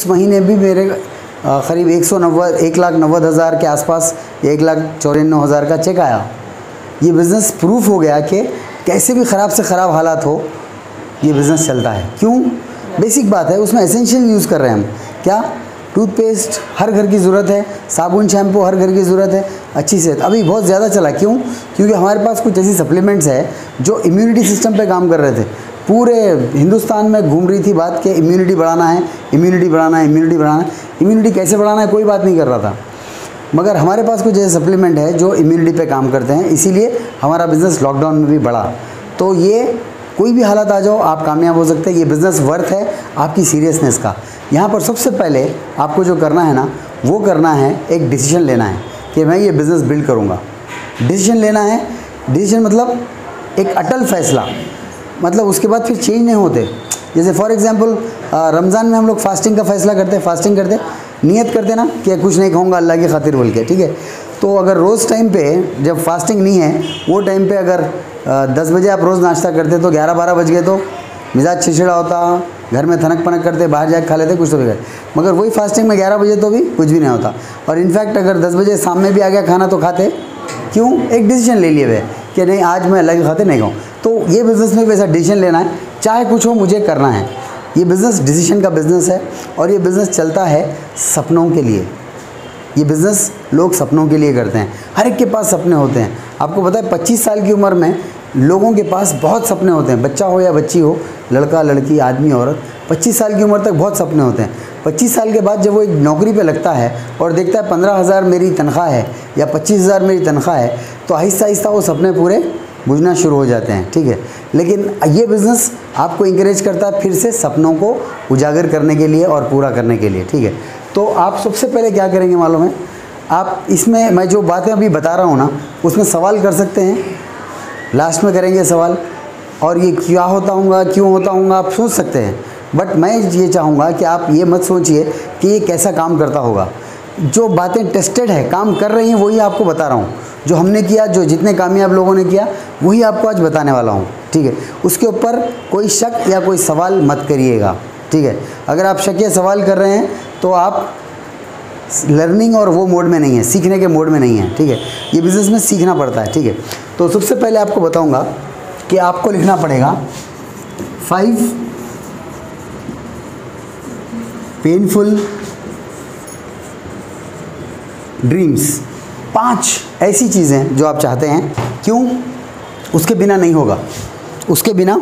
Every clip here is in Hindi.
इस महीने भी मेरे करीब 1,90,000 के आसपास, 1,94,000 का चेक आया। ये बिज़नेस प्रूफ हो गया कि कैसे भी ख़राब से ख़राब हालात हो, ये बिज़नेस चलता है। क्यों? बेसिक बात है, उसमें एसेंशियल यूज़ कर रहे हैं हम। क्या? टूथपेस्ट हर घर की ज़रूरत है, साबुन शैम्पू हर घर की ज़रूरत है, अच्छी सेहत। अभी बहुत ज़्यादा चला। क्यों? क्योंकि हमारे पास कुछ ऐसी सप्लीमेंट्स है जो इम्यूनिटी सिस्टम पे काम कर रहे थे। पूरे हिंदुस्तान में घूम रही थी बात कि इम्यूनिटी बढ़ाना है, इम्यूनिटी बढ़ाना है, इम्यूनिटी बढ़ाना है। इम्यूनिटी कैसे बढ़ाना है कोई बात नहीं कर रहा था, मगर हमारे पास कुछ ऐसे सप्लीमेंट है जो इम्यूनिटी पे काम करते हैं, इसीलिए हमारा बिज़नेस लॉकडाउन में भी बढ़ा। तो ये कोई भी हालत आ जाओ आप कामयाब हो सकते हैं। ये बिज़नेस वर्थ है आपकी सीरियसनेस का। यहाँ पर सबसे पहले आपको जो करना है ना, वो करना है एक डिसीजन लेना है कि मैं ये बिज़नेस बिल्ड करूँगा। डिसीजन लेना है, डिसीजन मतलब एक अटल फैसला, मतलब उसके बाद फिर चेंज नहीं होते। जैसे फॉर एग्जांपल रमज़ान में हम लोग फास्टिंग का फैसला करते हैं, फास्टिंग करते नियत करते ना कि कुछ नहीं खाऊंगा अल्लाह की खातिर बोल के, ठीक है। तो अगर रोज़ टाइम पे जब फास्टिंग नहीं है वो टाइम पे अगर 10 बजे आप रोज़ नाश्ता करते तो 11-12 बज गए तो मिजाज छिछड़ा होता, घर में थनक पनक करते, बाहर जाके खा लेते, कुछ तो भी गए। मगर वही फास्टिंग में 11 बजे तो भी कुछ भी नहीं होता। और इनफैक्ट अगर 10 बजे सामने भी आ गया खाना तो खाते। क्यों? एक डिसीजन ले लिए हुए कि नहीं आज मैं अल्लाह की खातिर नहीं खाऊँ। तो ये बिज़नेस में वैसा डिसीजन लेना है, चाहे कुछ हो मुझे करना है। ये बिज़नेस डिसीजन का बिज़नेस है और ये बिज़नेस चलता है सपनों के लिए। ये बिज़नेस लोग सपनों के लिए करते हैं। हर एक के पास सपने होते हैं। आपको पता है 25 साल की उम्र में लोगों के पास बहुत सपने होते हैं, बच्चा हो या बच्ची हो, लड़का लड़की आदमी औरत, 25 साल की उम्र तक बहुत सपने होते हैं। 25 साल के बाद जब वो एक नौकरी पे लगता है और देखता है 15,000 मेरी तनख्वाह है या 25,000 मेरी तनख्वाह है, तो आहिस्ता आहिस्ता वो सपने पूरे बुझना शुरू हो जाते हैं, ठीक है। लेकिन ये बिज़नेस आपको इंकरेज करता है फिर से सपनों को उजागर करने के लिए और पूरा करने के लिए, ठीक है। तो आप सबसे पहले क्या करेंगे मालूम है? आप इसमें मैं जो बातें अभी बता रहा हूँ ना, उसमें सवाल कर सकते हैं, लास्ट में करेंगे सवाल। और ये क्या होता होगा, क्यों होता होगा, आप सोच सकते हैं। बट मैं ये चाहूँगा कि आप ये मत सोचिए कि ये कैसा काम करता होगा। जो बातें टेस्टेड है, काम कर रही हैं, वही आपको बता रहा हूँ। जो हमने किया, जो जितने कामयाब लोगों ने किया, वही आपको आज बताने वाला हूँ, ठीक है। उसके ऊपर कोई शक या कोई सवाल मत करिएगा, ठीक है। अगर आप शक या सवाल कर रहे हैं तो आप लर्निंग और वो मोड में नहीं है, सीखने के मोड में नहीं है, ठीक है। ये बिज़नेस में सीखना पड़ता है, ठीक है। तो सबसे पहले आपको बताऊंगा कि आपको लिखना पड़ेगा 5 पेनफुल ड्रीम्स। 5 ऐसी चीज़ें जो आप चाहते हैं। क्यों? उसके बिना नहीं होगा, उसके बिना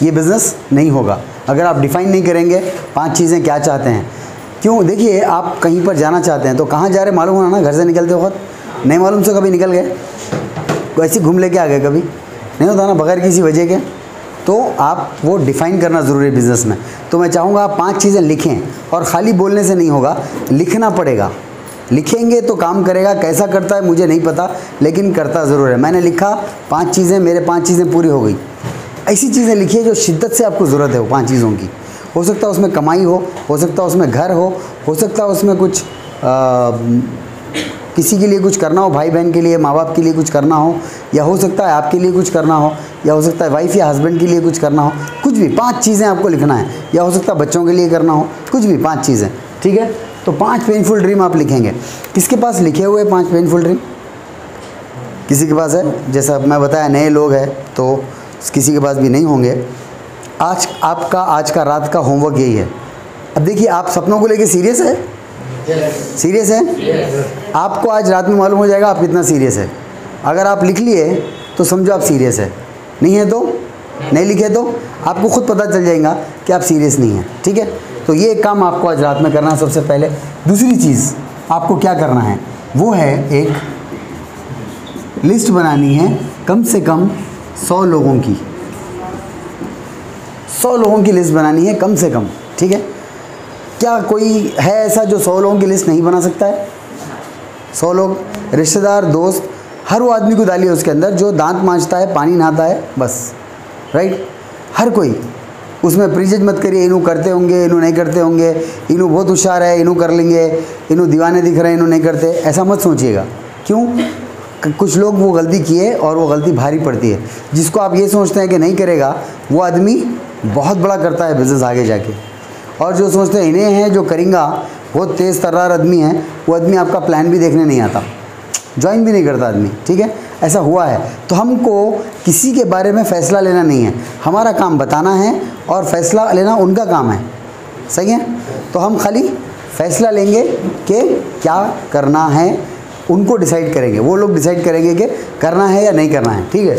ये बिज़नेस नहीं होगा। अगर आप डिफ़ाइन नहीं करेंगे 5 चीज़ें क्या चाहते हैं। क्यों? देखिए, आप कहीं पर जाना चाहते हैं तो कहाँ जा रहे मालूम होना ना। घर से निकलते वक्त नहीं मालूम से कभी निकल गए, ऐसे घूम लेके आ गए, कभी नहीं होता ना बगैर किसी वजह के। तो आप वो डिफ़ाइन करना ज़रूरी है बिज़नेस में। तो मैं चाहूँगा आप 5 चीज़ें लिखें, और ख़ाली बोलने से नहीं होगा, लिखना पड़ेगा। लिखेंगे तो काम करेगा। कैसा करता है मुझे नहीं पता, लेकिन करता ज़रूर है। मैंने लिखा 5 चीज़ें, मेरे 5 चीज़ें पूरी हो गई। ऐसी चीज़ें लिखिए जो शिद्दत से आपको ज़रूरत है वो 5 चीज़ों की। हो सकता है उसमें कमाई हो सकता है उसमें घर हो सकता है उसमें कुछ किसी के लिए कुछ करना हो, भाई बहन के लिए, माँ बाप के लिए कुछ करना हो, या हो सकता है आपके लिए कुछ करना हो, या हो सकता है वाइफ या हस्बैंड के लिए कुछ करना हो। कुछ भी 5 चीज़ें आपको लिखना है, या हो सकता है बच्चों के लिए करना हो, कुछ भी 5 चीज़ें, ठीक है। तो 5 पेनफुल ड्रीम आप लिखेंगे। किसके पास लिखे हुए 5 पेनफुल ड्रीम? किसी के पास है? जैसा मैं बताया नए लोग हैं तो किसी के पास भी नहीं होंगे। आज का रात का होमवर्क यही है। अब देखिए, आप सपनों को लेके सीरियस है? सीरियस है? आपको आज रात में मालूम हो जाएगा आप कितना सीरियस है। अगर आप लिख लिए तो समझो आप सीरियस है, नहीं है तो नहीं लिखे तो आपको खुद पता चल जाएगा कि आप सीरियस नहीं हैं, ठीक है। तो ये काम आपको आज रात में करना है सबसे पहले। दूसरी चीज़ आपको क्या करना है वो है एक लिस्ट बनानी है, कम से कम 100 लोगों की। 100 लोगों की लिस्ट बनानी है कम से कम, ठीक है। क्या कोई है ऐसा जो 100 लोगों की लिस्ट नहीं बना सकता है? 100 लोग, रिश्तेदार, दोस्त, हर वो आदमी को डालिए उसके अंदर जो दांत मांजता है, पानी नहाता है, बस, राइट। हर कोई उसमें प्रीजज मत करिए, इन्हों करते होंगे, इन्हों नहीं करते होंगे, इन्हों बहुत होशियार है, इन्हों कर लेंगे, इन्हों दीवाने दिख रहे हैं, इन्हों नहीं करते, ऐसा मत सोचिएगा। क्यों? कुछ लोग वो गलती किए और वो गलती भारी पड़ती है। जिसको आप ये सोचते हैं कि नहीं करेगा, वो आदमी बहुत बड़ा करता है बिज़नेस आगे जाके। और जो सोचते हैं इन्हें हैं जो करेंगा, बहुत तेज़ तर्रार आदमी है, वो आदमी आपका प्लान भी देखने नहीं आता, ज्वाइन भी नहीं करता आदमी, ठीक है। ऐसा हुआ है। तो हमको किसी के बारे में फ़ैसला लेना नहीं है, हमारा काम बताना है और फ़ैसला लेना उनका काम है, सही है। तो हम खाली फ़ैसला लेंगे कि क्या करना है, उनको डिसाइड करेंगे, वो लोग डिसाइड करेंगे कि करना है या नहीं करना है, ठीक है।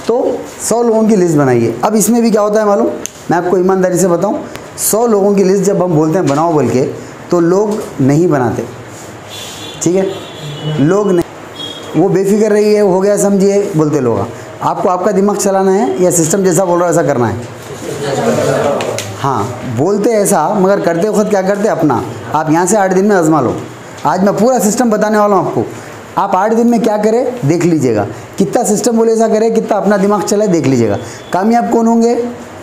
तो 100 लोगों की लिस्ट बनाइए। अब इसमें भी क्या होता है मालूम, मैं आपको ईमानदारी से बताऊं, 100 लोगों की लिस्ट जब हम बोलते हैं बनाओ बोल के, तो लोग नहीं बनाते, ठीक है। लोग नहीं, वो बेफिक्र रही है, वो हो गया समझिए बोलते लोग। आपको आपका दिमाग चलाना है या सिस्टम जैसा बोल रहा है ऐसा करना है? हाँ, बोलते ऐसा मगर करते वक्त क्या करते अपना। आप यहाँ से 8 दिन में आजमा लो। आज मैं पूरा सिस्टम बताने वाला हूँ आपको, आप 8 दिन में क्या करें देख लीजिएगा, कितना सिस्टम बोले ऐसा करे, कितना अपना दिमाग चलाए देख लीजिएगा। कामयाब कौन होंगे?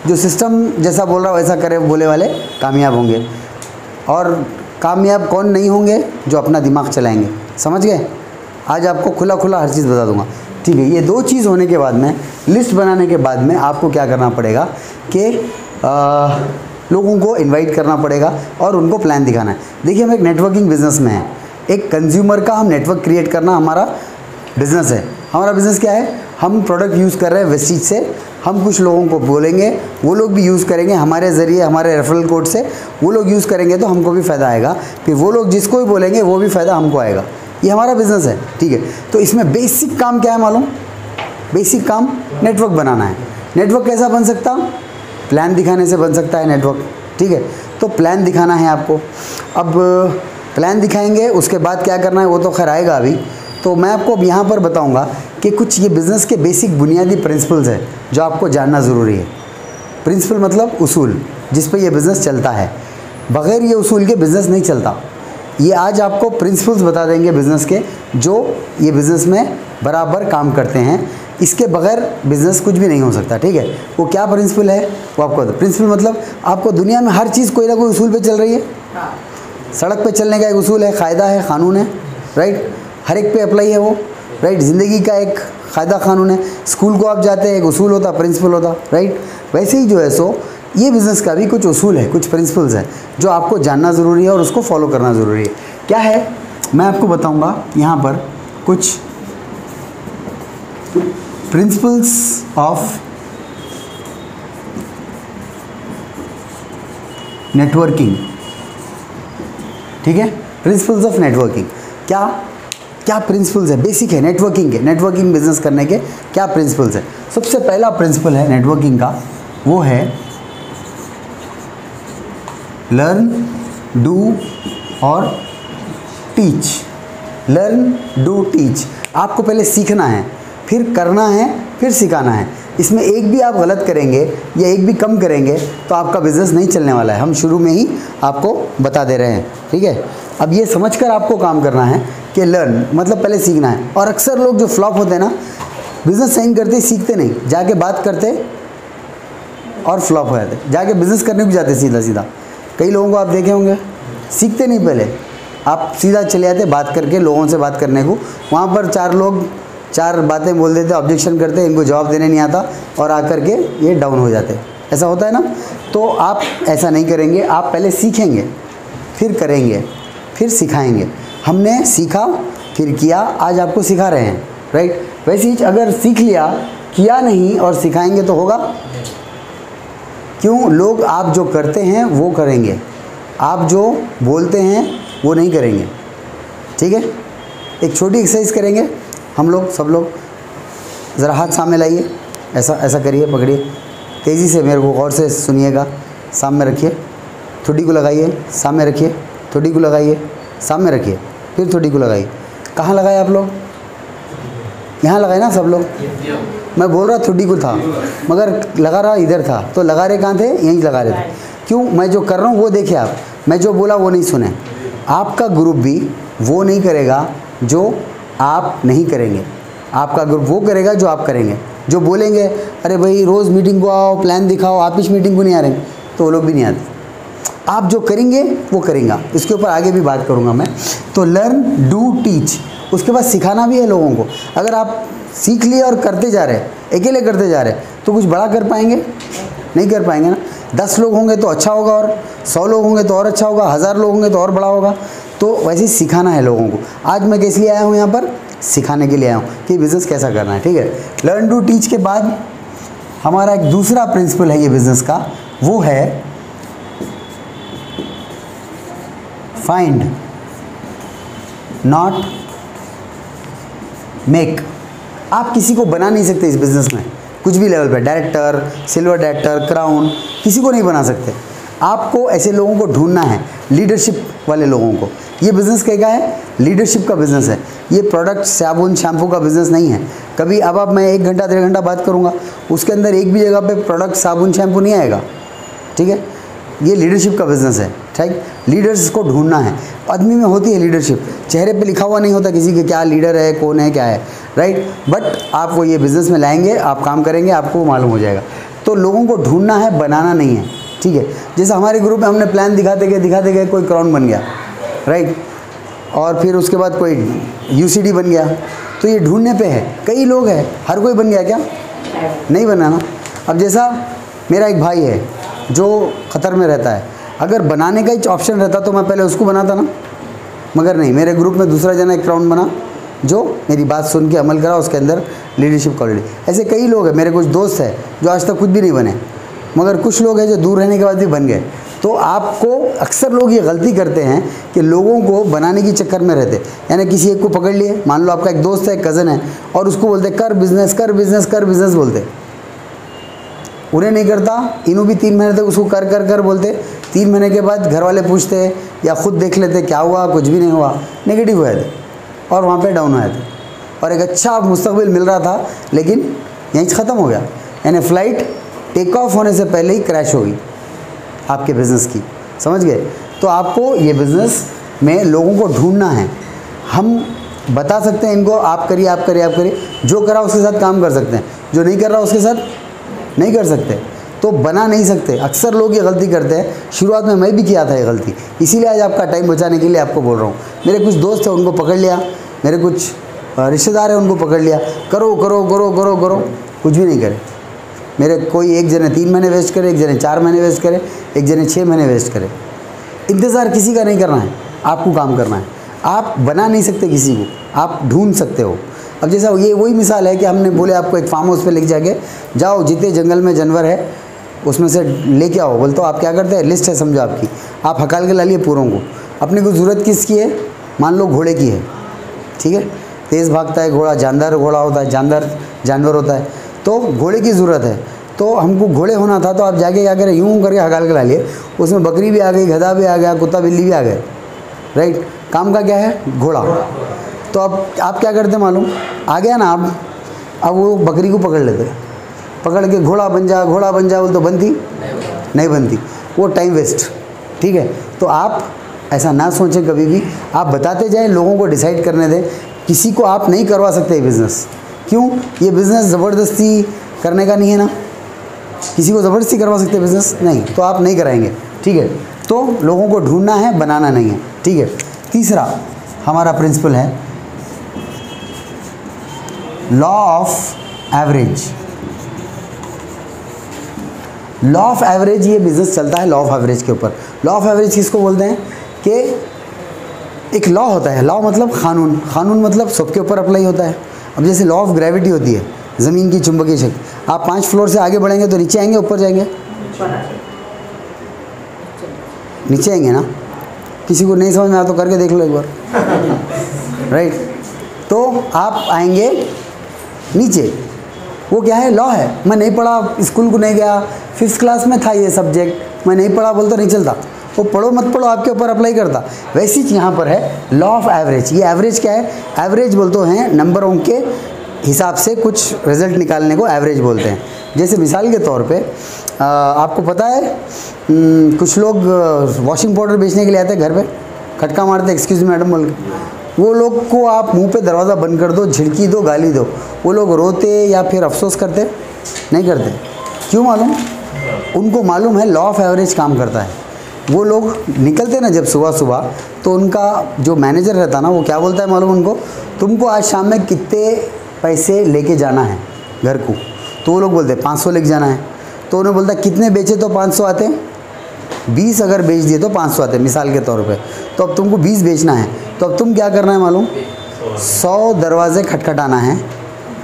जो सिस्टम जैसा बोल रहा है वैसा करे बोले वाले कामयाब होंगे। और कामयाब कौन नहीं होंगे? जो अपना दिमाग चलाएंगे। समझ गए? आज आपको खुला खुला हर चीज़ बता दूंगा, ठीक है। ये 2 चीज़ होने के बाद में, लिस्ट बनाने के बाद में आपको क्या करना पड़ेगा कि लोगों को इनवाइट करना पड़ेगा और उनको प्लान दिखाना है। देखिए हम एक नेटवर्किंग बिजनेस में हैं, एक कंज्यूमर का हम नेटवर्क क्रिएट करना हमारा बिज़नेस है। हमारा बिज़नेस क्या है? हम प्रोडक्ट यूज़ कर रहे हैं वेस्टीज से, हम कुछ लोगों को बोलेंगे, वो लोग भी यूज़ करेंगे हमारे ज़रिए, हमारे रेफरल कोड से वो लोग यूज़ करेंगे तो हमको भी फ़ायदा आएगा, फिर वो लोग जिसको भी बोलेंगे वो भी फ़ायदा हमको आएगा। ये हमारा बिज़नेस है, ठीक है। तो इसमें बेसिक काम क्या है मालूम? बेसिक काम नेटवर्क बनाना है। नेटवर्क कैसा बन सकता? प्लान दिखाने से बन सकता है नेटवर्क, ठीक है। तो प्लान दिखाना है आपको। अब प्लान दिखाएंगे, उसके बाद क्या करना है वो तो खैर आएगा अभी। तो मैं आपको अब यहाँ पर बताऊँगा कि कुछ ये बिज़नेस के बेसिक बुनियादी प्रिंसिपल्स है जो आपको जानना ज़रूरी है। प्रिंसिपल मतलब उसूल जिस पे ये बिज़नेस चलता है, बग़ैर ये उसूल के बिज़नेस नहीं चलता। ये आज आपको प्रिंसिपल्स बता देंगे बिज़नेस के, जो ये बिज़नेस में बराबर काम करते हैं। इसके बगैर बिज़नेस कुछ भी नहीं हो सकता, ठीक है। वो क्या प्रिंसिपल है वो आपको, प्रिंसिपल मतलब आपको दुनिया में हर चीज़ कोई ना कोई उसूल पे चल रही है। सड़क पे चलने का एक उसूल है, कायदा है, कानून है, राइट। हर एक पे अप्लाई है वो, राइट। ज़िंदगी का एक कायदा कानून है। स्कूल को आप जाते हैं, एक उसूल होता, प्रिंसिपल होता, राइट। वैसे ही जो है सो ये बिज़नेस का भी कुछ उसूल है, कुछ प्रिंसिपल्स है जो आपको जानना ज़रूरी है और उसको फॉलो करना ज़रूरी है। क्या है मैं आपको बताऊंगा यहाँ पर कुछ प्रिंसिपल्स ऑफ नेटवर्किंग, ठीक है। प्रिंसिपल्स ऑफ नेटवर्किंग क्या क्या प्रिंसिपल्स है, बेसिक है नेटवर्किंग के, नेटवर्किंग बिजनेस करने के क्या प्रिंसिपल्स है। सबसे पहला प्रिंसिपल है नेटवर्किंग का, वो है लर्न, डू और टीच। Learn, do, teach. आपको पहले सीखना है, फिर करना है, फिर सिखाना है। इसमें एक भी आप गलत करेंगे या एक भी कम करेंगे तो आपका बिज़नेस नहीं चलने वाला है। हम शुरू में ही आपको बता दे रहे हैं, ठीक है। अब ये समझकर आपको काम करना है कि लर्न मतलब पहले सीखना है। और अक्सर लोग जो फ्लॉप होते हैं ना, बिज़नेस साइन करते सीखते नहीं, जाके बात करते और फ्लॉप हो जाते, जाके बिज़नेस करने भी जाते सीधा सीधा। कई लोगों को आप देखे होंगे सीखते नहीं, पहले आप सीधा चले जाते बात करके, लोगों से बात करने को। वहाँ पर 4 लोग 4 बातें बोल देते, ऑब्जेक्शन करते, इनको जवाब देने नहीं आता और आकर के ये डाउन हो जाते। ऐसा होता है ना। तो आप ऐसा नहीं करेंगे, आप पहले सीखेंगे, फिर करेंगे, फिर सिखाएंगे। हमने सीखा फिर किया, आज आपको सिखा रहे हैं, राइट। वैसे ही अगर सीख लिया, किया नहीं और सिखाएंगे तो होगा क्यों? लोग आप जो करते हैं वो करेंगे, आप जो बोलते हैं वो नहीं करेंगे, ठीक है। एक छोटी एक्सरसाइज करेंगे हम लोग, सब लोग ज़रा हाथ सामने लाइए, ऐसा ऐसा करिए, पकड़िए तेज़ी से, मेरे को गौर से सुनिएगा। सामने रखिए, थोड़ी को लगाइए, सामने रखिए, थोड़ी को लगाइए, सामने रखिए, फिर थोड़ी को लगाइए। कहाँ लगाए आप लोग? यहाँ लगाए ना सब लोग। मैं बोल रहा थोड़ी को था मगर लगा रहा इधर था, तो लगा रहे कहाँ थे? यहीं लगा रहे थे। क्यों? मैं जो कर रहा हूँ वो देखिए आप, मैं जो बोला वो नहीं सुने। आपका ग्रुप भी वो नहीं करेगा जो आप नहीं करेंगे, आपका ग्रुप वो करेगा जो आप करेंगे। जो बोलेंगे अरे भाई रोज़ मीटिंग को आओ, प्लान दिखाओ, आप इस मीटिंग को नहीं आ रहे, तो वो लोग भी नहीं आते। आप जो करेंगे वो करेंगे। इसके ऊपर आगे भी बात करूँगा मैं। तो लर्न, डू, टीच, उसके बाद सिखाना भी है लोगों को। अगर आप सीख लिए और करते जा रहे, अकेले करते जा रहे, तो कुछ बड़ा कर पाएंगे? नहीं कर पाएंगे ना। 10 लोग होंगे तो अच्छा होगा, और 100 लोग होंगे तो और अच्छा होगा, 1000 लोग होंगे तो और बड़ा होगा। तो वैसे ही सिखाना है लोगों को। आज मैं किस लिए आया हूँ यहाँ पर? सिखाने के लिए आया हूँ कि बिज़नेस कैसा करना है। ठीक है, लर्न टू टीच के बाद हमारा एक दूसरा प्रिंसिपल है ये बिज़नेस का, वो है फाइंड नॉट मेक। आप किसी को बना नहीं सकते इस बिज़नेस में, कुछ भी लेवल पे, डायरेक्टर, सिल्वर डायरेक्टर, क्राउन, किसी को नहीं बना सकते। आपको ऐसे लोगों को ढूंढना है, लीडरशिप वाले लोगों को। ये बिज़नेस क्या है? लीडरशिप का बिज़नेस है। ये प्रोडक्ट, साबुन, शैम्पू का बिज़नेस नहीं है। कभी अब मैं 1 घंटा 1.5 घंटा बात करूँगा, उसके अंदर एक भी जगह पे प्रोडक्ट, साबुन, शैम्पू नहीं आएगा। ठीक है, ये लीडरशिप का बिज़नेस है। ठीक, लीडर्स को ढूंढना है। आदमी में होती है लीडरशिप, चेहरे पे लिखा हुआ नहीं होता किसी के क्या लीडर है, कौन है, क्या है, राइट। बट आप वो ये बिज़नेस में लाएंगे, आप काम करेंगे, आपको मालूम हो जाएगा। तो लोगों को ढूंढना है, बनाना नहीं है। ठीक है, जैसे हमारे ग्रुप में हमने प्लान दिखाते गए कोई क्राउन बन गया, राइट, और फिर उसके बाद कोई यूसीडी बन गया। तो ये ढूंढने पे है। कई लोग हैं, हर कोई बन गया क्या? नहीं बना ना। अब जैसा मेरा एक भाई है जो क़तर में रहता है, अगर बनाने का ही ऑप्शन रहता तो मैं पहले उसको बनाता ना, मगर नहीं। मेरे ग्रुप में दूसरा जना एक क्राउन बना जो मेरी बात सुन के अमल करा, उसके अंदर लीडरशिप क्वालिटी। ऐसे कई लोग हैं, मेरे कुछ दोस्त हैं जो आज तक कुछ भी नहीं बने, मगर कुछ लोग हैं जो दूर रहने के बाद भी बन गए। तो आपको, अक्सर लोग ये गलती करते हैं कि लोगों को बनाने के चक्कर में रहते, यानी किसी एक को पकड़ लिए, मान लो आपका एक दोस्त है, एक कज़न है, और उसको बोलते कर बिज़नेस, कर बिज़नेस, कर बिज़नेस बोलते, उन्हें नहीं करता, इन्हों भी 3 महीने तक उसको कर कर कर बोलते। 3 महीने के बाद घर वाले पूछते या खुद देख लेते क्या हुआ, कुछ भी नहीं हुआ, नेगेटिव हुए थे और वहाँ पे डाउन हुए थे, और एक अच्छा मुस्तकबिल मिल रहा था, लेकिन यहीं से ख़त्म हो गया। यानी फ़्लाइट टेक ऑफ होने से पहले ही क्रैश होगी आपके बिज़नेस की, समझ गए। तो आपको ये बिज़नेस में लोगों को ढूंढना है। हम बता सकते हैं इनको, आप करिए, आप करिए, आप करिए, जो करा उसके साथ काम कर सकते हैं, जो नहीं कर रहा उसके साथ नहीं कर सकते। तो बना नहीं सकते। अक्सर लोग ये गलती करते हैं, शुरुआत में मैं भी किया था ये गलती, इसीलिए आज आपका टाइम बचाने के लिए आपको बोल रहा हूँ। मेरे कुछ दोस्त हैं, उनको पकड़ लिया, मेरे कुछ रिश्तेदार हैं, उनको पकड़ लिया, करो करो करो करो करो, कुछ भी नहीं करे। मेरे कोई एक जने 3 महीने वेस्ट करे, एक जने 4 महीने वेस्ट करे, एक जने 6 महीने वेस्ट करे। इंतज़ार किसी का नहीं करना है, आपको काम करना है। आप बना नहीं सकते किसी को, आप ढूंढ सकते हो। अब जैसा ये वही मिसाल है कि हमने बोले आपको एक फार्म हाउस पे लेके जाके जाओ, जितने जंगल में जानवर है उसमें से लेके आओ। बोलते हो आप क्या करते हैं, लिस्ट है समझो आपकी, आप हकाल के ला लिए पूरों को। अपने को ज़रूरत किसकी है? मान लो घोड़े की है, ठीक है, तेज़ भागता है घोड़ा, जानदार घोड़ा होता है, जानदार जानवर होता है, तो घोड़े की ज़रूरत है। तो हमको घोड़े होना था, तो आप जाके क्या करें, यूँ करके हकाल के ला लिए, उसमें बकरी भी आ गई, गधा भी आ गया, कुत्ता बिल्ली भी आ गए, राइट। काम का क्या है? घोड़ा। तो अब आप क्या करते मालूम, आ गया ना आप, अब वो बकरी को पकड़ लेते, पकड़ के घोड़ा बन जा, घोड़ा बन जा बोल, तो बनती नहीं बनती, वो टाइम वेस्ट। ठीक है, तो आप ऐसा ना सोचें कभी भी, आप बताते जाएं, लोगों को डिसाइड करने दें। किसी को आप नहीं करवा सकते ये बिज़नेस। क्यों? ये बिज़नेस ज़बरदस्ती करने का नहीं है ना, किसी को ज़बरदस्ती करवा सकते बिज़नेस नहीं, तो आप नहीं कराएंगे। ठीक है, तो लोगों को ढूंढना है, बनाना नहीं है। ठीक है, तीसरा हमारा प्रिंसिपल है law of average. Law of average, ये बिज़नेस चलता है लॉ ऑफ एवरेज के ऊपर। लॉ ऑफ एवरेज किसको बोलते हैं कि एक लॉ होता है, लॉ मतलब कानून, कानून मतलब सबके ऊपर अप्लाई होता है। अब जैसे लॉ ऑफ ग्रेविटी होती है, ज़मीन की चुंबकीय शक्ति, आप 5 फ्लोर से आगे बढ़ेंगे तो नीचे आएंगे, ऊपर जाएंगे, नीचे आएंगे ना। किसी को नहीं समझ में आया तो करके देख लो एक बार, राइट। तो आप आएंगे नीचे, वो क्या है? लॉ है। मैं नहीं पढ़ा, स्कूल को नहीं गया, 5th क्लास में था ये सब्जेक्ट, मैं नहीं पढ़ा बोलता नहीं चलता, वो पढ़ो मत पढ़ो आपके ऊपर अप्लाई करता। वैसी यहाँ पर है लॉ ऑफ एवरेज। ये एवरेज क्या है? एवरेज बोलते हैं नंबरों के हिसाब से कुछ रिज़ल्ट निकालने को एवरेज बोलते हैं। जैसे मिसाल के तौर पे आपको पता है कुछ लोग वॉशिंग पाउडर बेचने के लिए आते हैं घर पे, खटका मारते, एक्सक्यूज़ मी मैडम बोल के। वो लोग को आप मुंह पे दरवाज़ा बंद कर दो, झिड़की दो, गाली दो, वो लोग रोते या फिर अफसोस करते नहीं करते। क्यों मालूम? उनको मालूम है लॉ ऑफ एवरेज काम करता है। वो लोग निकलते ना जब सुबह सुबह, तो उनका जो मैनेजर रहता ना, वो क्या बोलता है मालूम उनको, तुमको आज शाम में कितने पैसे लेके जाना है घर को? तो वो लोग बोलते हैं 500 लेके जाना है। तो उन्हें बोलता कितने बेचे तो 500 आते हैं, 20 अगर बेच दिए तो 500 आते हैं मिसाल के तौर पे। तो अब तुमको 20 बेचना है, तो अब तुम क्या करना है मालूम, 100 दरवाजे खटखटाना है,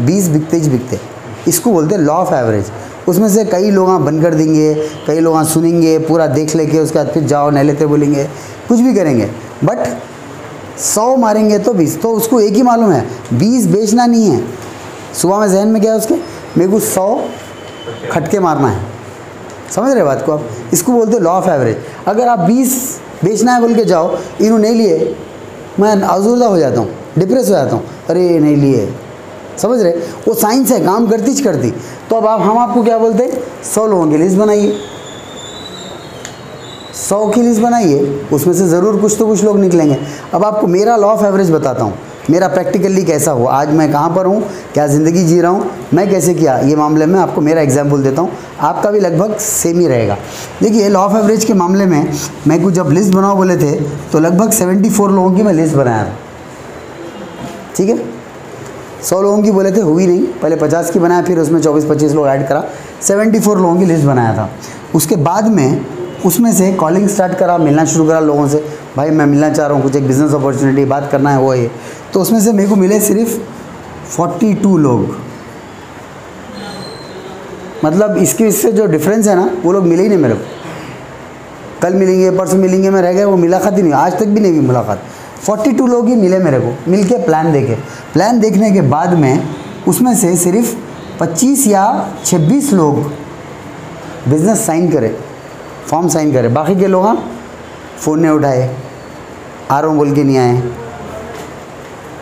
20 बिकते ही बिकते। इसको बोलते हैं लॉ ऑफ एवरेज। उसमें से कई लोग बंद कर देंगे, कई लोग सुनेंगे, पूरा देख लेके उसके बाद फिर जाओ नहीं लेते बोलेंगे, कुछ भी करेंगे, बट 100 मारेंगे तो 20। तो उसको एक ही मालूम है 20 बेचना नहीं है। सुबह में जहन में क्या है उसके, मेरे को 100 खटके मारना है। समझ रहे बात को आप? इसको बोलते हैं लॉ ऑफ एवरेज। अगर आप 20 बेचना है बोल के जाओ, इन्होंने नहीं लिए, मैं आजूदा हो जाता हूँ, डिप्रेस हो जाता हूँ, अरे नहीं लिए। समझ रहे? वो साइंस है, काम करती। तो अब हम आपको क्या बोलते हैं, 100 लोगों की लिस्ट बनाइए, 100 की लिस्ट बनाइए, उसमें से ज़रूर कुछ तो कुछ लोग निकलेंगे। अब आपको मेरा लॉ ऑफ एवरेज बताता हूँ, मेरा प्रैक्टिकली कैसा हुआ, आज मैं कहाँ पर हूँ, क्या ज़िंदगी जी रहा हूँ, मैं कैसे किया, ये मामले में आपको मेरा एग्जाम्पल देता हूँ, आपका भी लगभग सेम ही रहेगा। देखिए लॉ ऑफ एवरेज के मामले में मैं कुछ जब लिस्ट बनाओ बोले थे तो लगभग 74 लोगों की मैं लिस्ट बनाया था। ठीक है, 100 लोगों की बोले थे, हुई नहीं, पहले 50 की बनाया, फिर उसमें 24-25 लोग ऐड करा, 74 लोगों की लिस्ट बनाया था। उसके बाद में उसमें से कॉलिंग स्टार्ट करा, मिलना शुरू करा लोगों से, भाई मैं मिलना चाह रहा हूँ, कुछ एक बिज़नेस अपॉर्चुनिटी बात करना है, वो ये। तो उसमें से मेरे को मिले सिर्फ 42 लोग। मतलब इससे जो डिफरेंस है ना, वो लोग मिले ही नहीं मेरे को। कल मिलेंगे, परसों मिलेंगे, मैं रह गया, वो मुलाकात ही नहीं, आज तक भी नहीं हुई मुलाकात। 42 लोग ही मिले मेरे को, मिल के प्लान देखे। प्लान देखने के बाद में उसमें से सिर्फ 25 या 26 लोग बिज़नेस साइन करे, फॉर्म साइन करे। बाकी के लोग फ़ोन नहीं उठाए, आ रहा हूँ बोल के नहीं आए।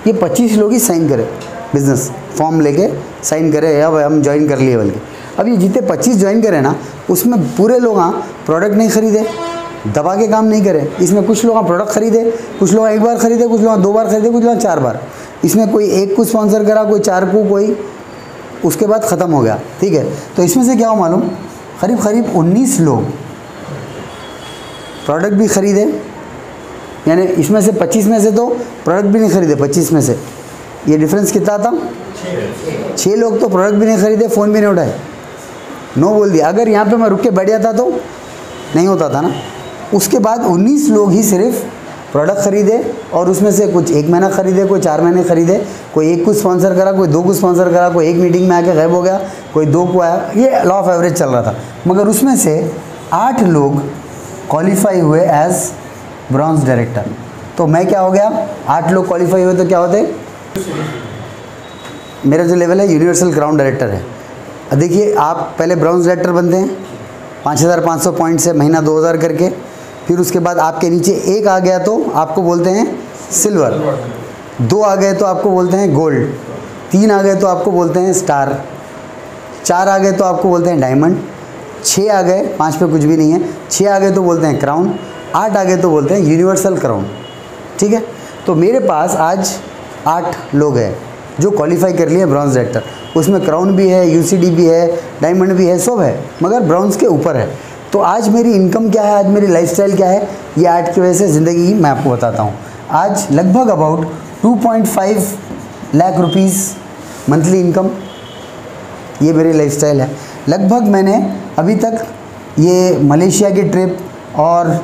ये 25 लोग ही साइन करे, बिज़नेस फॉर्म लेके साइन करे, अब हम ज्वाइन कर लिए बोल के। अब ये जितने 25 ज्वाइन करे ना, उसमें पूरे लोग प्रोडक्ट नहीं खरीदे, दबा के काम नहीं करे। इसमें कुछ लोग प्रोडक्ट खरीदे, कुछ लोग एक बार खरीदे, कुछ लोग 2 बार खरीदे, कुछ लोग 4 बार। इसमें कोई एक को स्पॉन्सर करा, कोई 4 को, कोई उसके बाद ख़त्म हो गया। ठीक है, तो इसमें से क्या हो मालूम, करीब 19 लोग प्रोडक्ट भी खरीदे, यानी इसमें से 25 में से तो प्रोडक्ट भी नहीं खरीदे। 25 में से ये डिफरेंस कितना था, 6 लोग तो प्रोडक्ट भी नहीं खरीदे, फ़ोन भी नहीं उठाए, नो बोल दिया। अगर यहाँ पे मैं रुक के बैठ जाता तो नहीं होता था ना। उसके बाद 19 लोग ही सिर्फ प्रोडक्ट खरीदे, और उसमें से कुछ 1 महीना खरीदे, कोई 4 महीने खरीदे, कोई 1 को स्पॉन्सर करा, कोई 2 को स्पॉन्सर करा, कोई 1 मीटिंग में आके गायब हो गया, कोई 2 को आया। ये लॉ ऑफ एवरेज चल रहा था। मगर उसमें से 8 लोग क्वालिफाई हुए एज ब्रॉन्ज डायरेक्टर। तो मैं क्या हो गया, 8 लोग क्वालिफाई हुए तो क्या होते, मेरा जो लेवल है यूनिवर्सल क्राउन डायरेक्टर है। देखिए आप पहले ब्रॉन्ज डायरेक्टर बनते हैं 5500 पॉइंट से, महीना 2000 करके। फिर उसके बाद आपके नीचे 1 आ गया तो आपको बोलते हैं सिल्वर, 2 आ गए तो आपको बोलते हैं गोल्ड, 3 आ गए तो आपको बोलते हैं स्टार, 4 आ गए तो आपको बोलते हैं डायमंड, 6 आ गए, 5 पे कुछ भी नहीं है, 6 आ गए तो बोलते हैं क्राउन, 8 आ गए तो बोलते हैं यूनिवर्सल क्राउन। ठीक है, तो मेरे पास आज 8 लोग हैं जो क्वालिफाई कर लिए ब्रॉन्ज डायरेक्टर। उसमें क्राउन भी है, यूसीडी भी है, डायमंड भी है, सब है, मगर ब्रॉन्ज के ऊपर है। तो आज मेरी इनकम क्या है, आज मेरी लाइफस्टाइल क्या है, ये 8 की वजह से ज़िंदगी मैं आपको बताता हूँ। आज लगभग about 2.5 lakh rupees monthly income, ये मेरी लाइफस्टाइल है। लगभग मैंने अभी तक ये मलेशिया की ट्रिप और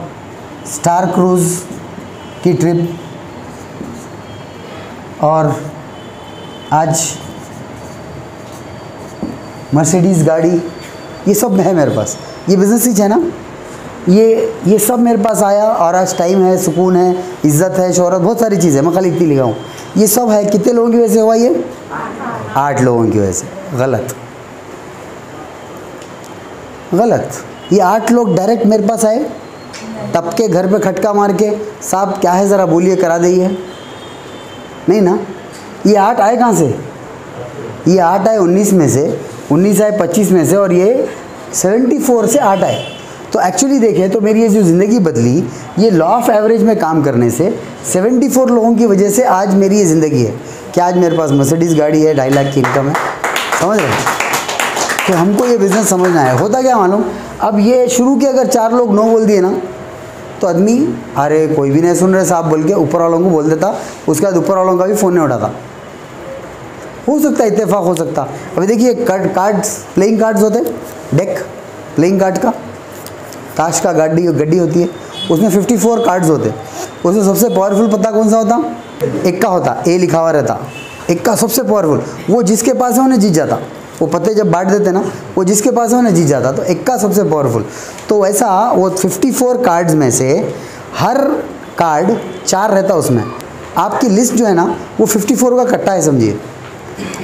स्टार क्रूज़ की ट्रिप और आज मर्सिडीज़ गाड़ी, ये सब है मेरे पास। ये बिज़नेस ही है ना, ये सब मेरे पास आया। और आज टाइम है, सुकून है, इज़्ज़त है, शोहरत, बहुत सारी चीज़ें, मैं खाली इतनी लिखा हूँ। ये सब है कितने लोगों की वजह से हुआ, ये 8 लोगों की वजह से। गलत। ये 8 लोग डायरेक्ट मेरे पास आए, टप के घर पे खटका मार के, साहब क्या है ज़रा बोलिए, करा दीजिए, नहीं ना। ये 8 आए कहाँ से, ये 8 आए 19 में से, 19 आए 25 में से, और ये 74 से 8 आए। तो एक्चुअली देखें तो मेरी ये जो ज़िंदगी बदली, ये लॉ ऑफ एवरेज में काम करने से 74 लोगों की वजह से आज मेरी ये ज़िंदगी है कि आज मेरे पास मर्सिडीज़ गाड़ी है, 2.5 लाख की इनकम है। समझ रहे हैं? तो हमको ये बिज़नेस समझना है। होता क्या मालूम, अब ये शुरू के अगर 4 लोग नो बोल दिए ना, तो आदमी अरे कोई भी नहीं सुन रहे साहब बोल के ऊपर वालों को बोल देता, उसके बाद ऊपर वालों का भी फ़ोन नहीं उठाता। हो सकता है इत्तेफाक हो सकता। अभी देखिए कार्ड्स, प्लेइंग कार्ड्स होते, डेक, प्लेइंग कार्ड का, ताश का गड्डी होती है, उसमें 54 कार्ड्स होते। उसमें सबसे पावरफुल पत्ता कौन सा होता? इक्का होता, ए लिखा हुआ रहता। इक्का सबसे पावरफुल, वो जिसके पास है उन्हें जीत जाता। वो पत्ते जब बांट देते ना, वो जिसके पास है उन्हें जीत जाता। तो इक्का सबसे पावरफुल। तो वैसा वो 54 कार्ड्स में से हर कार्ड 4 रहता उसमें। आपकी लिस्ट जो है ना वो 54 का कट्टा है समझिए।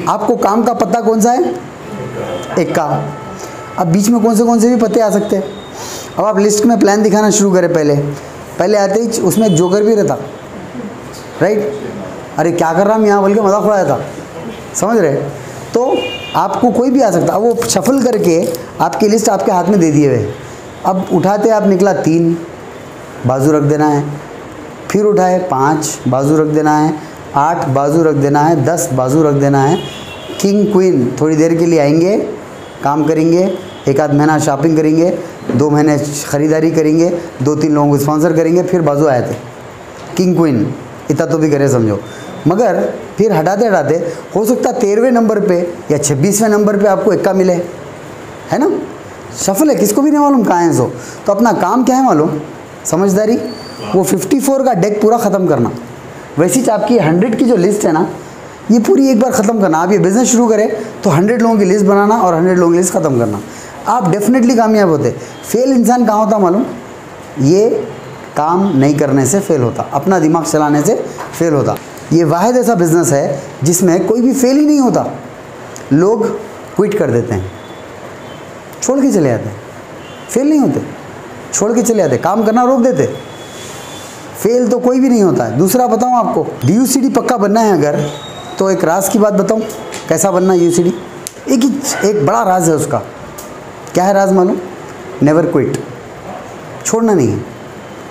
आपको काम का पत्ता कौन सा है? इक्का। अब बीच में कौन से भी पत्ते आ सकते हैं। अब आप लिस्ट में प्लान दिखाना शुरू करें। पहले आते ही उसमें एक जोकर भी रहता, राइट? अरे क्या कर रहा हम यहाँ बोल के मजाक उड़ाया था, समझ रहे? तो आपको कोई भी आ सकता। अब वो शफल करके आपकी लिस्ट आपके हाथ में दे दिए हुए। अब उठाते आप निकला 3, बाजू रख देना है। फिर उठाए 5, बाजू रख देना है। 8, बाजू रख देना है। 10, बाजू रख देना है। किंग क्वीन थोड़ी देर के लिए आएंगे, काम करेंगे, 1 आध महीना शॉपिंग करेंगे, 2 महीने ख़रीदारी करेंगे, 2-3 लोगों को स्पॉन्सर करेंगे, फिर बाजू आए थे। किंग क्वीन इतना तो भी करे समझो। मगर फिर हटाते हटाते हो सकता है 13वें नंबर पे या 26वें नंबर पे आपको इक्का मिले, है ना? शफल है, किसको भी नहीं मालूम कहाँ है सो। तो अपना काम क्या है मालूम? समझदारी। वो 54 का डेक पूरा ख़त्म करना। वैसे ही आपकी 100 की जो लिस्ट है ना, ये पूरी एक बार ख़त्म करना। आप ये बिज़नेस शुरू करें तो 100 लोगों की लिस्ट बनाना और 100 लोगों की लिस्ट ख़त्म करना। आप डेफिनेटली कामयाब होते। फेल इंसान कहाँ होता मालूम? ये काम नहीं करने से फेल होता, अपना दिमाग चलाने से फेल होता। ये वाहिद ऐसा बिज़नेस है जिसमें कोई भी फेल ही नहीं होता। लोग क्विट कर देते हैं, छोड़ के चले जाते हैं। फेल नहीं होते, छोड़ के चले जाते, काम करना रोक देते। फेल तो कोई भी नहीं होता है। दूसरा बताऊं आपको, DUCD पक्का बनना है अगर, तो एक राज की बात बताऊं कैसा बनना है UCD। एक बड़ा राज है उसका। क्या है राज मालूम? नेवर क्विट, छोड़ना नहीं है।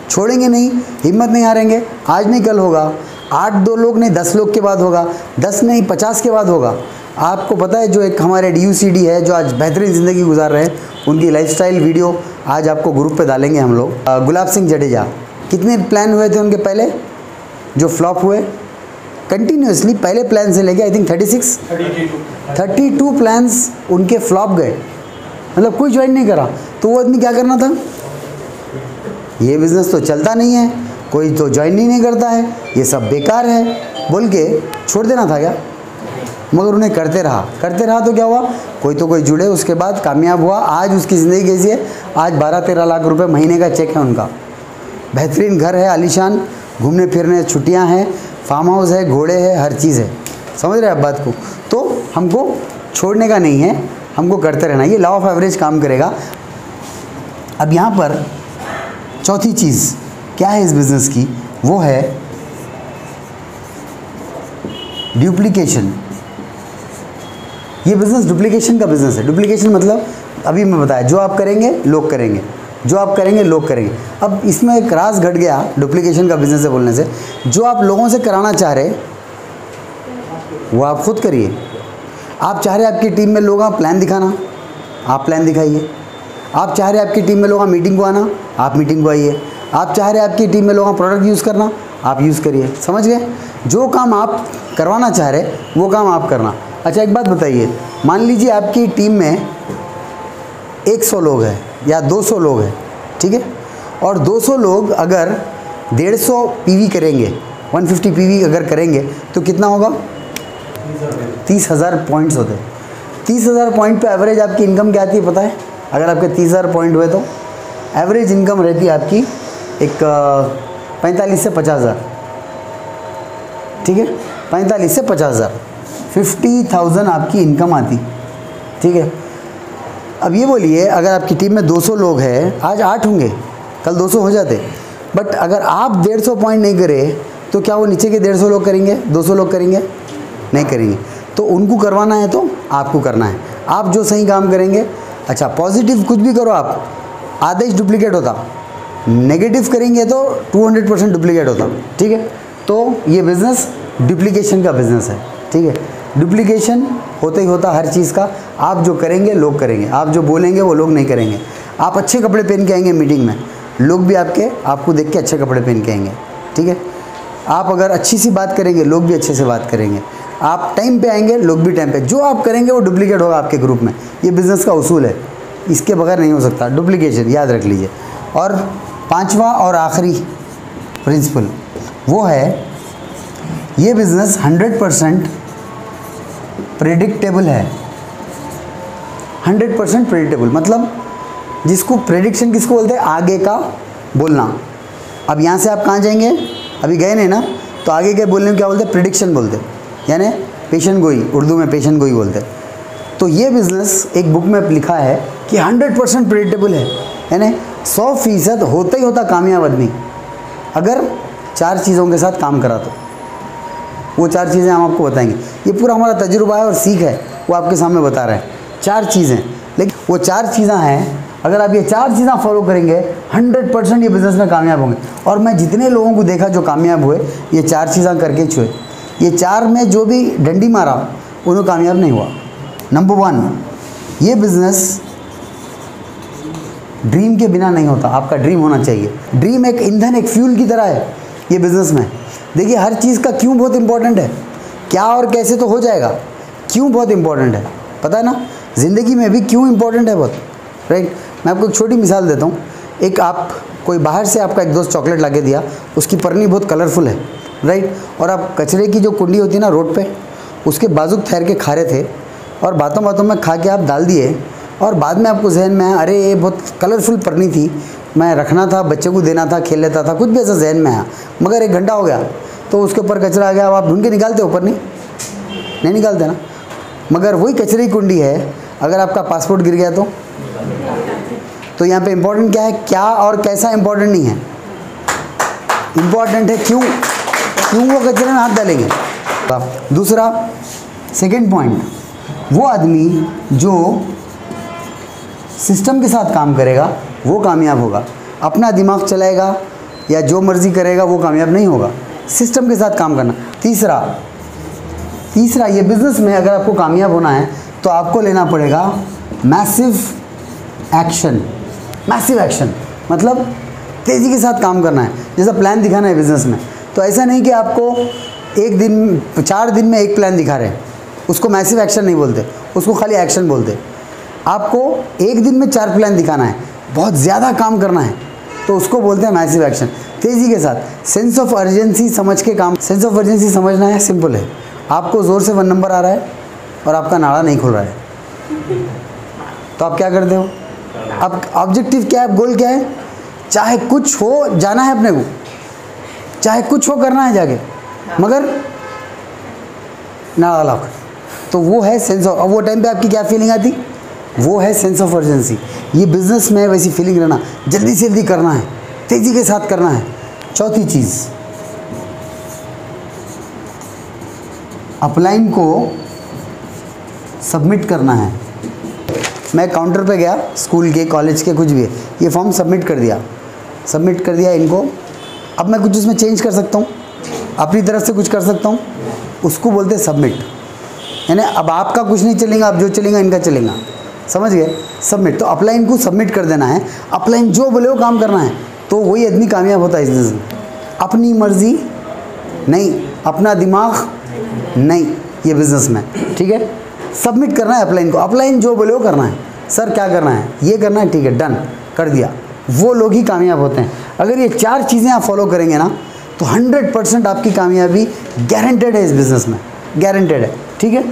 छोड़ेंगे नहीं, हिम्मत नहीं हारेंगे। आज नहीं कल होगा, 8-2 लोग नहीं 10 लोग के बाद होगा, 10 नहीं 50 के बाद होगा। आपको पता है जो एक हमारे DUCD है जो आज बेहतरीन ज़िंदगी गुजार रहे हैं, उनकी लाइफस्टाइल वीडियो आज आपको ग्रुप पे डालेंगे हम लोग। गुलाब सिंह जडेजा, कितने प्लान हुए थे उनके पहले जो फ्लॉप हुए? कंटिन्यूसली पहले प्लान से लेके आई थिंक 32 प्लान्स उनके फ्लॉप गए। मतलब कोई ज्वाइन नहीं करा। तो वो आदमी क्या करना था? ये बिज़नेस तो चलता नहीं है, कोई तो ज्वाइन ही नहीं करता है, ये सब बेकार है बोल के छोड़ देना था क्या? मगर उन्हें करते रहा तो क्या हुआ? कोई जुड़े, उसके बाद कामयाब हुआ। आज उसकी ज़िंदगी कैसी है? आज 12-13 लाख रुपए महीने का चेक है उनका। बेहतरीन घर है, आलीशान, घूमने फिरने छुट्टियां हैं, फार्म हाउस है, घोड़े है, हर चीज़ है। समझ रहे हैं आप बात को? तो हमको छोड़ने का नहीं है, हमको करते रहना। ये लॉ ऑफ एवरेज काम करेगा। अब यहाँ पर चौथी चीज़ क्या है इस बिज़नेस की? वो है डुप्लीकेशन। ये बिज़नेस डुप्लीकेशन का बिज़नेस है। डुप्लीकेशन मतलब अभी मैं बताया, जो आप करेंगे लोग करेंगे, जो आप करेंगे लोग करेंगे। अब इसमें एक राज घट गया डुप्लीकेशन का बिज़नेस है बोलने से। जो आप लोगों से कराना चाह रहे वो आप खुद करिए। आप चाह रहे आपकी टीम में लोग आप प्लान दिखाना, आप प्लान दिखाइए। आप चाह रहे आपकी टीम में लोग मीटिंग को आना, आप मीटिंग को आइए। आप चाह रहे आपकी टीम में लोग प्रोडक्ट यूज़ करना, आप यूज़ करिए। समझ गए? जो काम आप करवाना चाह रहे वो काम आप करना। अच्छा एक बात बताइए, मान लीजिए आपकी टीम में 100 लोग हैं या 200 लोग हैं, ठीक है? और 200 लोग अगर 150 PV करेंगे, 150 PV अगर करेंगे तो कितना होगा? 30,000 पॉइंट्स होते हैं। 30,000 पॉइंट पे एवरेज आपकी इनकम क्या आती है पता है? अगर आपके 30,000 पॉइंट हुए तो एवरेज इनकम रहती है आपकी एक 45 से 50,000, ठीक है? 45 से 50,000, 50,000 आपकी इनकम आती, ठीक है? अब ये बोलिए अगर आपकी टीम में 200 लोग हैं, आज 8 होंगे, कल 200 हो जाते। बट अगर आप 150 पॉइंट नहीं करें तो क्या वो नीचे के 150 लोग करेंगे? 200 लोग करेंगे? नहीं करेंगे। तो उनको करवाना है तो आपको करना है। आप जो सही काम करेंगे, अच्छा पॉजिटिव कुछ भी करो आप, आधा ही डुप्लीकेट होता। नेगेटिव करेंगे तो 200% डुप्लीकेट होता, ठीक है? तो ये बिज़नेस डुप्लीकेशन का बिज़नेस है, ठीक है? डुप्लीकेशन होता ही होता हर चीज़ का। आप जो करेंगे लोग करेंगे, आप जो बोलेंगे वो लोग नहीं करेंगे। आप अच्छे कपड़े पहन के आएंगे मीटिंग में, लोग भी आपको देख के अच्छे कपड़े पहन के आएंगे, ठीक है? आप अगर अच्छी सी बात करेंगे लोग भी अच्छे से बात करेंगे। आप टाइम पे आएंगे, लोग भी टाइम पे। जो आप करेंगे वो डुप्लीकेट होगा आपके ग्रुप में। ये बिज़नेस का उसूल है, इसके बगैर नहीं हो सकता, डुप्लीकेशन, याद रख लीजिए। और पांचवा और आखिरी प्रिंसिपल वो है, ये बिज़नेस 100% प्रेडिक्टेबल है। 100% प्रेडिक्टेबल मतलब जिसको प्रेडिक्शन किसको बोलते हैं, आगे का बोलना। अब यहाँ से आप कहाँ जाएंगे, अभी गए नहीं ना, तो आगे के बोलने में क्या बोलते हैं, प्रेडिक्शन बोलते हैं, यानी पेशन गोई, उर्दू में पेशन गोई बोलते हैं। तो ये बिज़नेस एक बुक में लिखा है कि 100% प्रेडिक्टेबल है, यानी 100% होता ही होता कामयाब आदमी अगर 4 चीज़ों के साथ काम करा। तो वो 4 चीज़ें हम आपको बताएंगे। ये पूरा हमारा तजुर्बा है और सीख है, वो आपके सामने बता रहे हैं। 4 चीज़ें, लेकिन वो 4 चीज़ें हैं, अगर आप ये 4 चीज़ें फॉलो करेंगे 100% ये बिज़नेस में कामयाब होंगे। और मैं जितने लोगों को देखा जो कामयाब हुए, ये 4 चीज़ें करके छुए। ये 4 में जो भी डंडी मारा उन्हें कामयाब नहीं हुआ। नंबर 1, ये बिज़नेस ड्रीम के बिना नहीं होता, आपका ड्रीम होना चाहिए। ड्रीम एक ईंधन, एक फ्यूल की तरह है ये बिज़नेस में। देखिए हर चीज़ का क्यों बहुत इंपॉर्टेंट है, क्या और कैसे तो हो जाएगा, क्यों बहुत इंपॉर्टेंट है, पता है ना। ज़िंदगी में भी क्यों इंपॉर्टेंट है बहुत, राइट। मैं आपको एक छोटी मिसाल देता हूँ। एक आप कोई बाहर से आपका एक दोस्त चॉकलेट ला के दिया, उसकी पन्नी बहुत कलरफुल है, राइट, और आप कचरे की जो कुंडी होती है ना रोड पे, उसके बाजुक ठहर के खा रहे थे और बातों बातों में खा के आप डाल दिए, और बाद में आपको जहन में आया अरे ये बहुत कलरफुल पन्नी थी, मैं रखना था, बच्चे को देना था, खेल लेता था, कुछ भी ऐसा जहन में आया, मगर 1 घंटा हो गया तो उसके ऊपर कचरा आ गया। अब आप ढूंढ के निकालते हो पन्नी, नहीं निकालते ना। मगर वही कचरे की कुंडी है, अगर आपका पासपोर्ट गिर गया तो यहाँ पे इम्पोर्टेंट क्या है, क्या और कैसा इम्पोर्टेंट नहीं है, इम्पोर्टेंट है क्यों वो कचरे में हाथ डालेंगे। दूसरा, सेकंड पॉइंट, वो आदमी जो सिस्टम के साथ काम करेगा वो कामयाब होगा। अपना दिमाग चलाएगा या जो मर्ज़ी करेगा वो कामयाब नहीं होगा, सिस्टम के साथ काम करना। तीसरा, ये बिज़नेस में अगर आपको कामयाब होना है तो आपको लेना पड़ेगा मैसिव एक्शन। मैसिव एक्शन मतलब तेज़ी के साथ काम करना है, जैसा प्लान दिखाना है बिज़नेस में। तो ऐसा नहीं कि आपको 4 दिन में एक प्लान दिखा रहे हैं, उसको मैसिव एक्शन नहीं बोलते, उसको खाली एक्शन बोलते। आपको 1 दिन में 4 प्लान दिखाना है, बहुत ज़्यादा काम करना है, तो उसको बोलते हैं मैसिव एक्शन। तेज़ी के साथ सेंस ऑफ अर्जेंसी समझ के काम। सेंस ऑफ अर्जेंसी समझना है, सिंपल है। आपको ज़ोर से 1 नंबर आ रहा है और आपका नाड़ा नहीं खुल रहा है, तो आप क्या करते हो, अब ऑब्जेक्टिव क्या है, गोल क्या है, चाहे कुछ हो जाना है अपने को, चाहे कुछ हो करना है जाके, मगर नाड़ा लॉक। तो वो है सेंस ऑफ। अब वो टाइम पे आपकी क्या फीलिंग आती, वो है सेंस ऑफ अर्जेंसी। ये बिज़नेस में वैसी फीलिंग रहना, जल्दी से जल्दी करना है, तेज़ी के साथ करना है। चौथी चीज़, अपलाइन को सबमिट करना है। मैं काउंटर पे गया, स्कूल के, कॉलेज के, कुछ भी है, ये फॉर्म सबमिट कर दिया इनको। अब मैं कुछ उसमें चेंज कर सकता हूँ, अपनी तरफ से कुछ कर सकता हूँ, उसको बोलते हैं सबमिट। यानी अब आपका कुछ नहीं चलेगा, अब जो चलेगा इनका चलेगा, समझ गए, सबमिट। तो अपलाइन को सबमिट कर देना है, अपलाइन जो बोले वो काम करना है, तो वही आदमी कामयाब होता है इस बिज़नेस में। अपनी मर्जी नहीं, अपना दिमाग नहीं, ये बिज़नेस में, ठीक है। सबमिट करना है अपलाइन को, अपलाइन जो बोले वो करना है। सर क्या करना है, ये करना है, ठीक है, डन कर दिया। वो लोग ही कामयाब होते हैं। अगर ये 4 चीज़ें आप फॉलो करेंगे ना, तो 100% आपकी कामयाबी गारंटेड है इस बिज़नेस में, गारंटेड है, ठीक है।